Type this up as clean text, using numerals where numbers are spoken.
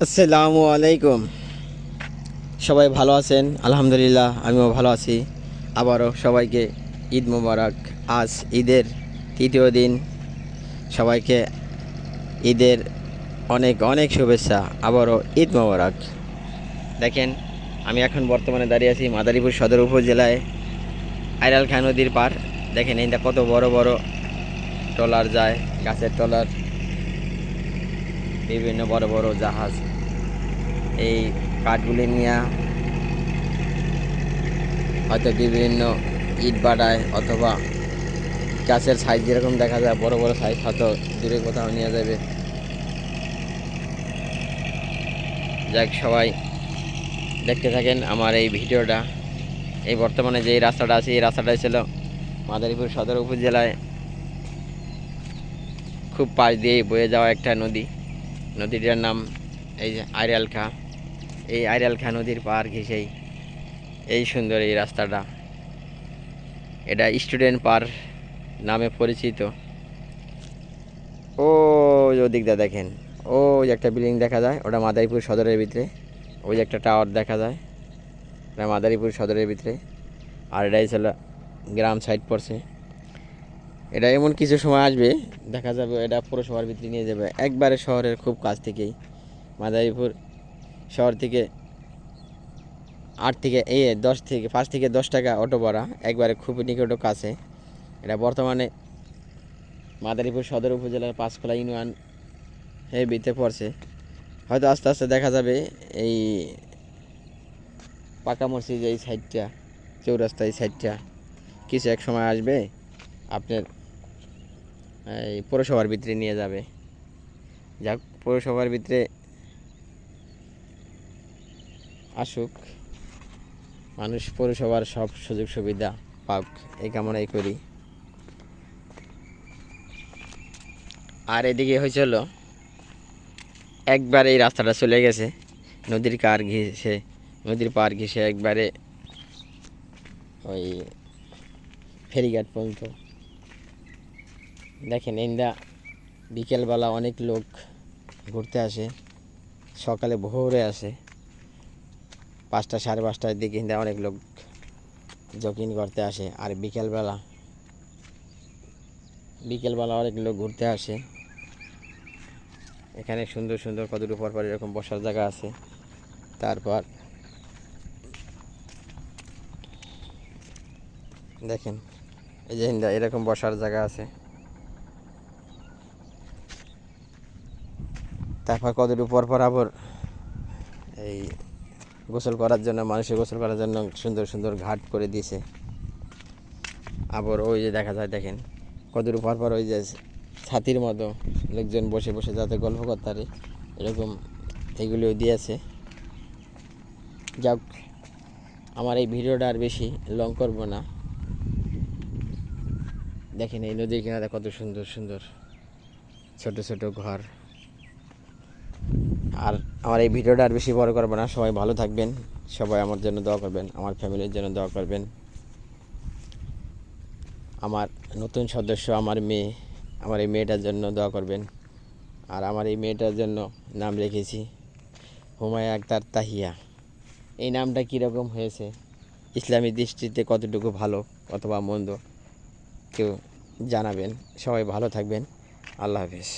আসসালামু আলাইকুম। সবাই ভালো আছেন? আলহামদুলিল্লাহ, আমিও ভালো আছি। আবারও সবাইকে ঈদ মোবারক। আজ ঈদের তৃতীয় দিন। সবাইকে ঈদের অনেক অনেক শুভেচ্ছা। আবারও ঈদ মোবারক। দেখেন, আমি এখন বর্তমানে দাঁড়িয়ে আছি মাদারীপুর সদর উপজেলায় আইরাল খাঁ নদীর পার। দেখেন এইটা কত বড় বড় ট্রলার যায়, গাছের ট্রলার, বিভিন্ন বড় বড় জাহাজ এই কাঠগুলি নিয়ে হয়তো বিভিন্ন ইট বাড়ায়, অথবা গাছের সাইজ যেরকম দেখা যায় বড় বড় সাইজ হয়তো দূরে কোথাও নিয়ে যাবে। যাক, সবাই দেখতে থাকেন আমার এই ভিডিওটা। এই বর্তমানে যে রাস্তাটা আছে এই রাস্তাটা ছিল মাদারীপুর সদর উপজেলায় খুব পাশ দিয়ে বয়ে যাওয়া একটা নদী। নদীটার নাম এই যে আইরাল খাঁ। এই আইরাল খাঁ নদীর পার ঘেঁষেই এই সুন্দর এই রাস্তাটা। এটা স্টুডেন্ট পার নামে পরিচিত। ওই ওদিকটা দেখেন, ওই একটা বিল্ডিং দেখা যায়, ওটা মাদারীপুর সদরের ভিতরে। ওই একটা টাওয়ার দেখা যায়, এটা মাদারীপুর সদরের ভিতরে। আর এটাই ছিল গ্রাম সাইড পড়ছে। এটা এমন কিছু সময় আসবে দেখা যাবে এটা পৌরসভার ভিতরে নিয়ে যাবে, একবারে শহরের খুব কাছ থেকেই। মাদারীপুর শহর থেকে 5 থেকে 10 টাকা অটো ভাড়া, একবারে খুব নিকট কাছে। এটা বর্তমানে মাদারীপুর সদর উপজেলার পাঁচখোলা ইউনিয়ন এর ভিতরে পড়ছে। হয়তো আস্তে আস্তে দেখা যাবে এই পাকা মসজিদ এই সাইডটা, চৌরাস্তা এই সাইডটা কিছু এক সময় আসবে আপনার এই পৌরসভার ভিতরে নিয়ে যাবে। যাক, পৌরসভার ভিতরে আসুক, মানুষ পৌরসভার সব সুযোগ সুবিধা পাক, এই কামনাই করি। আর এদিকে হয়েছিল একবার এই রাস্তাটা চলে গেছে নদীর পার ঘেঁষে একবারে ওই ফেরিঘাট পর্যন্ত। দেখেন এইটা বিকেলবেলা অনেক লোক ঘুরতে আসে, সকালে ভোরে আসে 5টা সাড়ে 5টার দিকে অনেক লোক জগিং করতে আসে। আর বিকেলবেলা অনেক লোক ঘুরতে আসে। এখানে সুন্দর সুন্দর কতটুকু পর এরকম বসার জায়গা আছে। তারপর দেখেন এই যে এরকম বসার জায়গা আছে। তারপর কতটুকু পর আবার এই গোসল করার জন্য, মানুষের গোসল করার জন্য সুন্দর সুন্দর ঘাট করে দিয়েছে। আবার ওই যে দেখা যায়, দেখেন কতটুকু পর ওই যে ছাতির মতো লোকজন বসে বসে যাতে গল্প করতে পারে, এরকম এইগুলিও দিয়েছে। যাক, আমার এই ভিডিওটা আর বেশি লং করব না। দেখেন এই নদীর কিনারে কত সুন্দর সুন্দর ছোট ছোট ঘর। আর আমার এই ভিডিওটা আর বেশি বড় করবো না। সবাই ভালো থাকবেন, সবাই আমার জন্য দোয়া করবেন, আমার ফ্যামিলির জন্য দোয়া করবেন। আমার নতুন সদস্য আমার মেয়ে, আমার এই মেয়েটার জন্য দোয়া করবেন। আর আমার এই মেয়েটার জন্য নাম রেখেছি হুমায়া আক্তার তাহিয়া। এই নামটা কীরকম হয়েছে, ইসলামী দৃষ্টিতে কতটুকু ভালো অথবা মন্দ, কেউ জানাবেন। সবাই ভালো থাকবেন। আল্লাহ হাফেজ।